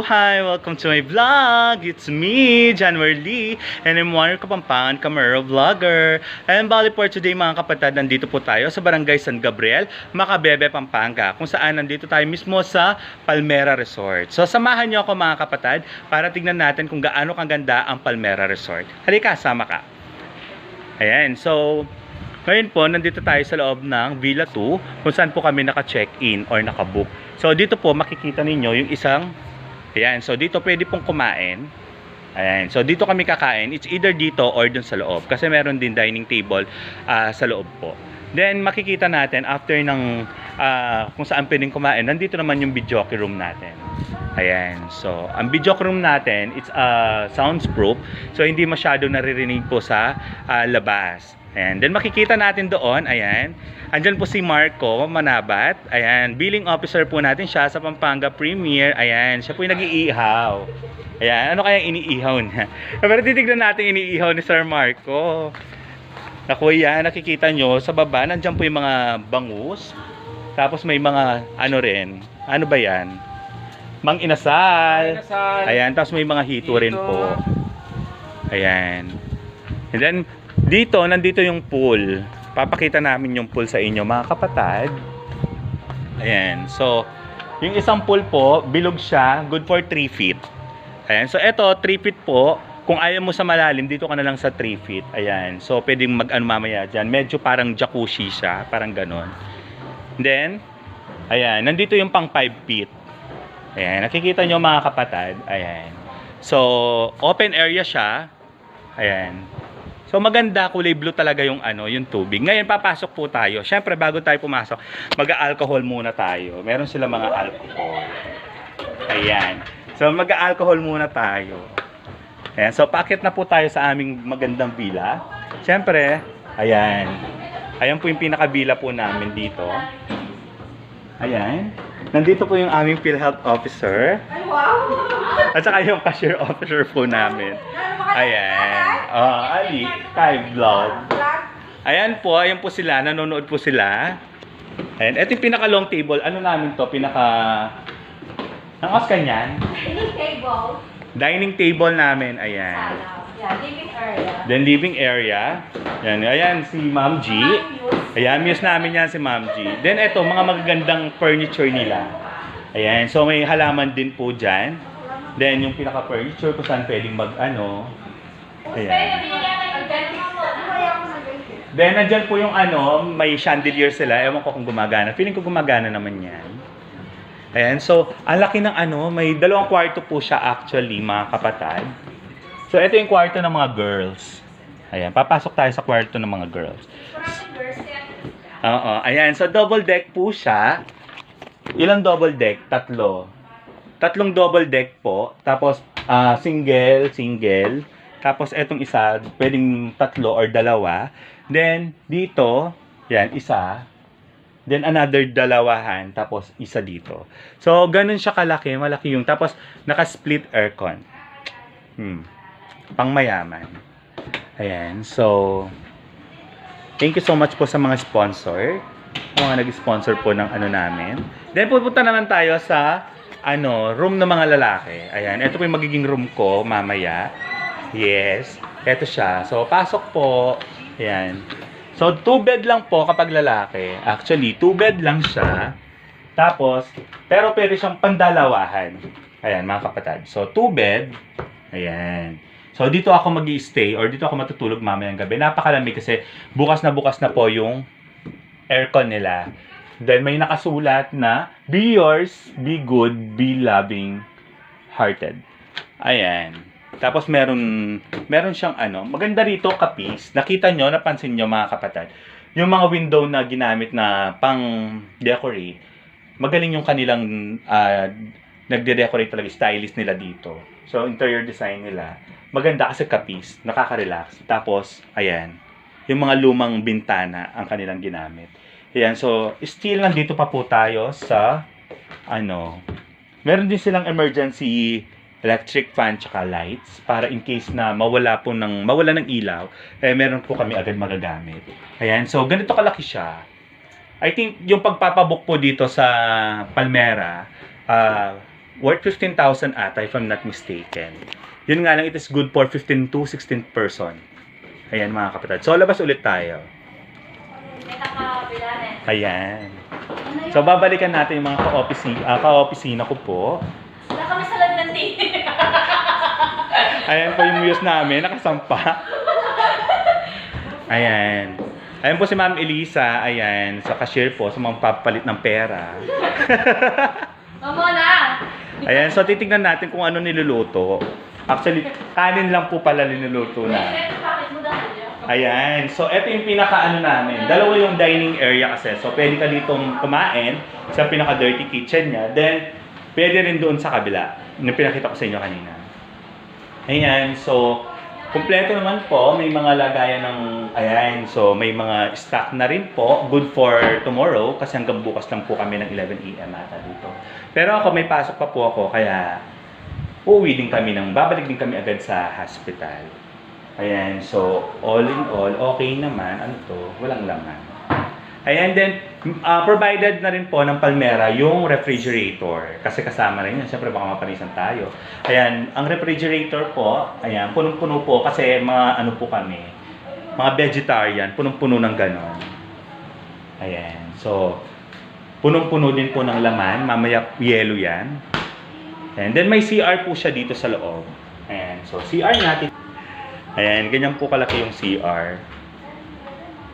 Mabuhay! Welcome to my vlog! It's me, January Lee, and I'm Juan Kapampangan, Camaro Vlogger. And bali for today mga kapatid, nandito po tayo sa Barangay San Gabriel, Macabebe, Pampanga, kung saan nandito tayo mismo sa Palmera Resort. So samahan niyo ako mga kapatid para tignan natin kung gaano kaganda ang Palmera Resort. Halika, sama ka! Ayan, so ngayon po, nandito tayo sa loob ng Villa 2 kung saan po kami naka-check-in or naka-book. So dito po makikita ninyo yung isang, ayan, so dito pwede pong kumain. Ayan, so dito kami kakain. It's either dito or dun sa loob kasi meron din dining table sa loob po. Then makikita natin after ng kung saan pwedeng kumain, nandito naman yung videoke room natin. Ayan, so ang videoke room natin, it's soundproof, so hindi masyado naririnig po sa labas. Ayan, then makikita natin doon, ayan, andyan po si Marco Manabat, ayan, billing officer po natin siya sa Pampanga Premier, ayan, siya po yung nag-iihaw. Ayan, ano kaya iniihaw niya? Pero titignan natin iniihaw ni Sir Marco. Naku, yan, nakikita nyo, sa baba, nandyan po yung mga bangus, tapos may mga, ano rin, ano ba yan? Mang inasal. Ayan, tapos may mga hito rin po. Ayan. And then, nandito yung pool. Papakita namin yung pool sa inyo mga kapatid. Ayan. So, yung isang pool po, bilog siya, good for 3 feet. Ayan. So, eto, 3 feet po. Kung ayaw mo sa malalim, dito ka na lang sa 3 feet. Ayan. So, pwedeng mag-ano mamaya dyan. Medyo parang jacuzzi siya. Parang ganon. Then, ayan. Nandito yung pang 5 feet. Ayan. Nakikita nyo mga kapatid. Ayan. So, open area siya. Ayan. So maganda, kulay blue talaga yung yung tubig. Ngayon papasok po tayo. Syempre bago tayo pumasok, mag-alcohol muna tayo. Meron sila mga alcohol. Ayan. So mag-alcohol muna tayo. Ayan. So paakit na po tayo sa aming magandang villa. Syempre, ayan. Ayan po yung pinaka-villa po namin dito. Ayan. Nandito po yung aming PhilHealth officer. At saka yung cashier officer po namin. Ayan. Ali, Kai Vlog. Ayan po sila. Nanonood po sila. Ayan. Ito yung pinaka-long table. Ano namin to? Ang Oscar niyan? Dining table. Dining table namin. Ayan. Yeah, living area. Then living area. Ayan. Ayan si Ma'am G. Ayan, muse namin yan si Ma'am G. Then ito, mga magagandang furniture nila. Ayan. So may halaman din po dyan. Then yung pinaka-furniture kung saan pwedeng ayan. Then nandyan po yung may chandelier sila. Ewan ko kung gumagana. Feeling ko gumagana naman yan. Ayan. So, ang laki ng may 2 kwarto po siya actually, mga kapatid. So, ito yung kwarto ng mga girls. Ayan. Papasok tayo sa kwarto ng mga girls. Oo. Ayan. So, double deck po siya. Ilang double deck? 3. 3 double deck po. Tapos, single. Tapos, etong isa, pwedeng 3 or 2. Then, dito, yan, isa. Then, another 2. Tapos, isa dito. So, ganun siya kalaki. Malaki yung. Tapos, naka-split aircon. Pang mayaman. Ayan. So, thank you so much po sa mga sponsor. Mga nag-sponsor po ng namin. Then, pupunta naman tayo sa room ng mga lalaki. Ayan. Ito po yung magiging room ko mamaya. Yes. Ito siya. So, pasok po. Ayan. So, 2 bed lang po kapag lalaki. Actually, 2 bed lang siya. Tapos, pero pwede siyang pandalawahan. Ayan, mga kapatid. So, 2 bed. Ayan. So, dito ako mag-i-stay or dito ako matutulog mamayang gabi. Napakalamig kasi bukas na po yung aircon nila. Then, may nakasulat na, be yours, be good, be loving, hearted. Ayan. Tapos meron siyang maganda rito kapis. Nakita nyo, napansin nyo mga kapatid. Yung mga window na ginamit na pang decorate, magaling yung kanilang nagde-decorate talaga, stylist nila dito. So interior design nila, maganda kasi kapis, nakaka-relax. Tapos ayan, yung mga lumang bintana ang kanilang ginamit. Ayan, so still nandito pa po tayo sa meron din silang emergency electric fan tsaka lights para in case na mawala ng ilaw, meron po kami agad magagamit. Ayan, so ganito kalaki siya. I think yung pagpapabook po dito sa Palmera, worth 15,000 ata, if I'm not mistaken. Yun nga lang, it is good for 15 to 16 person. Ayan mga kapatid. So, labas ulit tayo. May nakabilanan. Ayan. Ano yun? So, babalikan natin yung mga ka-opisina ko po. Wala kami sa loob ng TV. Ayan po yung muse namin, nakasampa. Ayan. Ayan po si Ma'am Elisa, ayan, sa cashier po, sa mga papalit ng pera. Mamo na! Ayan, so titignan natin kung ano niluluto. Actually, kanin lang po pala niluluto na. Bakit mo dahil yun? Ayan, so ito yung pinaka-ano namin. Dalawa yung dining area kasi. So pwede ka ditong kumain sa pinaka-dirty kitchen niya. Then, pwede rin doon sa kabila. Yung pinakita ko sa inyo kanina. Ayan, so kumpleto naman po. May mga lagayan ng, ayan, so may mga stock na rin po. Good for tomorrow kasi hanggang bukas lang po kami ng 11 AM ata dito. Pero ako, may pasok pa po ako kaya uuwi din kami babalik din kami agad sa hospital. Ayan, so all in all, okay naman. Ano to? Walang laman. Ayan, then provided na rin po ng Palmera yung refrigerator. Kasi kasama rin yan. Siyempre baka mapanisan tayo. Ayan, ang refrigerator po, ayan, punong-puno po kasi mga ano po kami, mga vegetarian, punong-puno ng ganon. Ayan, so punong-puno din po ng laman. Mamaya yelo yan. And then may CR po siya dito sa loob. Ayan, so CR natin. Ayan, ganyan po kalaki yung CR.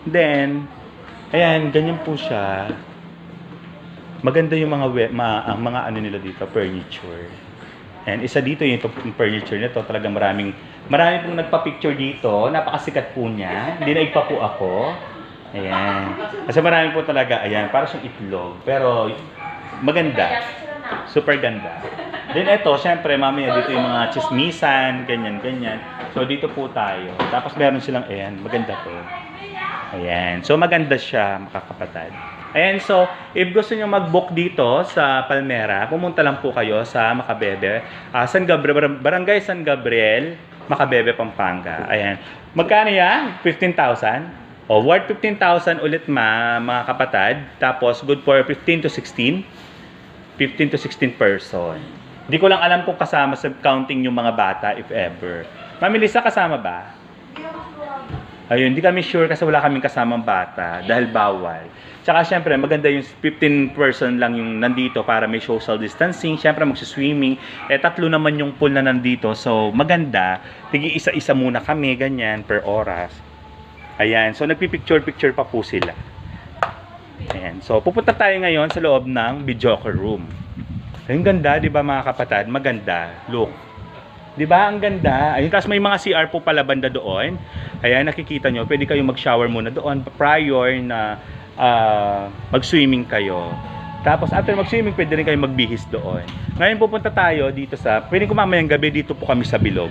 Then, ayan, ganyan po siya. Maganda yung ang mga ano nila dito, furniture. And isa dito yung furniture nito, talagang marami pong nagpa-picture dito. Napakasikat po niya. Hindi na po ako. Ayan. Kasi marami po talaga, ayan, para siyang itlog. Pero maganda. Super ganda. Then ito, syempre, mamaya dito yung mga chismisan, ganyan. So, dito po tayo. Tapos meron silang, ayan, maganda to. Ayan. So, maganda siya, makakapatid. Ayan, so, if gusto nyo mag-book dito sa Palmera, pumunta lang po kayo sa Macabebe. Barangay San Gabriel, Macabebe, Pampanga. Ayan. Magkano yan? 15,000? O, worth 15,000 ulit mga kapatid. Tapos, good for 15 to 16. 15 to 16 person. Hindi ko lang alam kung kasama sa counting yung mga bata, if ever. Mami Lisa, kasama ba? Ayun, hindi kami sure kasi wala kaming kasamang bata dahil bawal. Tsaka syempre, maganda yung 15 person lang yung nandito para may social distancing. Syempre, magsiswimming. Tatlo naman yung pool na nandito. So, maganda. Tigi isa-isa muna kami, ganyan, per oras. Ayan, so nagpipicture-picture pa po sila. Ayan. So, pupunta tayo ngayon sa loob ng videoke room. Ang ganda, di ba mga kapatid? Maganda. Look. Di ba? Ang ganda. Ayun, tapos may mga CR po pala banda doon. Ayan, nakikita nyo. Pwede kayong mag-shower muna doon prior na mag-swimming kayo. Tapos, after mag-swimming, pwede rin kayong magbihis doon. Ngayon, pupunta tayo dito pwede ko mamayang gabi, dito po kami sa bilog.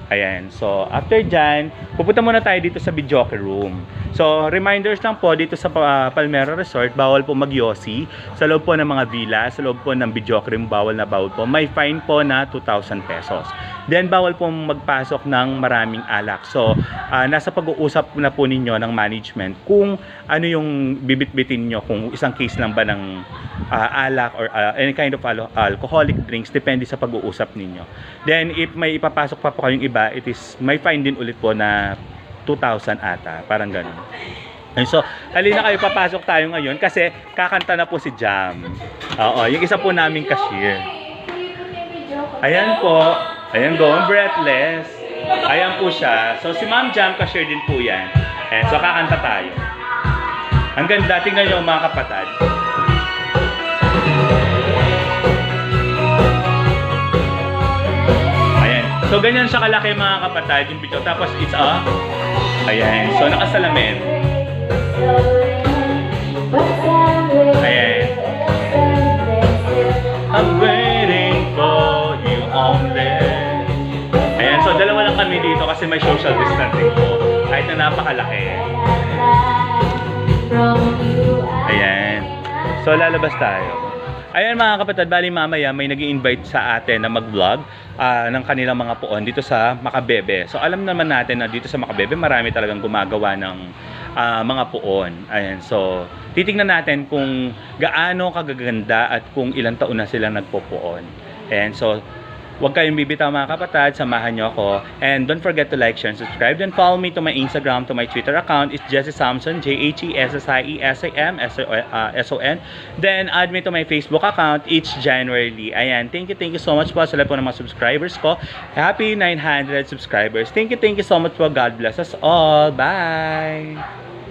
Ayan. So, after dyan, pupunta muna tayo dito sa videoke room. So, reminders lang po dito sa Palmera Resort, bawal po mag-yosi. Sa loob po ng mga villa, sa loob po ng videoke room, bawal po. May fine po na 2,000 pesos. Then, bawal po magpasok ng maraming alak. So, nasa pag-uusap na po ninyo ng management kung ano yung bibit-bitin nyo, kung isang case lang ba ng alak or any kind of alcoholic drinks, depende sa pag-uusap ninyo. Then, if may ipapasok pa po kayong iba, it is may fine din ulit po na 2,000 ata, parang ganun. So, halina kayo, papasok tayo ngayon kasi kakanta na po si Jam. Oo, yung isa po naming cashier. Ayan po. Ayan, going breathless. Ayan po siya. So, si Ma'am Jam, cashier din po yan. Ayan, so kakanta tayo. Ang ganda, tingnan nyo mga kapatid. So, ganyan siya kalaki mga kapatid, yung video. Tapos, it's ayan. So, nakasalamin. Ayan. I'm waiting for you only. Ayan. So, dalawa lang kami dito kasi may social distancing po. Kahit na napakalaki. Ayan. So, lalabas tayo. Ayan mga kapatid, bali mamaya may nag-i-invite sa atin na mag-vlog ng kanilang mga puon dito sa Macabebe. So alam naman natin na dito sa Macabebe marami talagang gumagawa ng mga puon. Ayan, so titingnan natin kung gaano kagaganda at kung ilang taon na silang nagpupuon. And so, huwag kayong bibitaw mga kapatid, samahan nyo ako. And don't forget to like, share, and subscribe. Then follow me to my Instagram, to my Twitter account. It's Jesse Samson, JHESSIESAMSON. Then add me to my Facebook account, It's January. Ayan, thank you so much po sa lahat po ng mga subscribers ko. Happy 900 subscribers. Thank you so much po. God bless us all. Bye!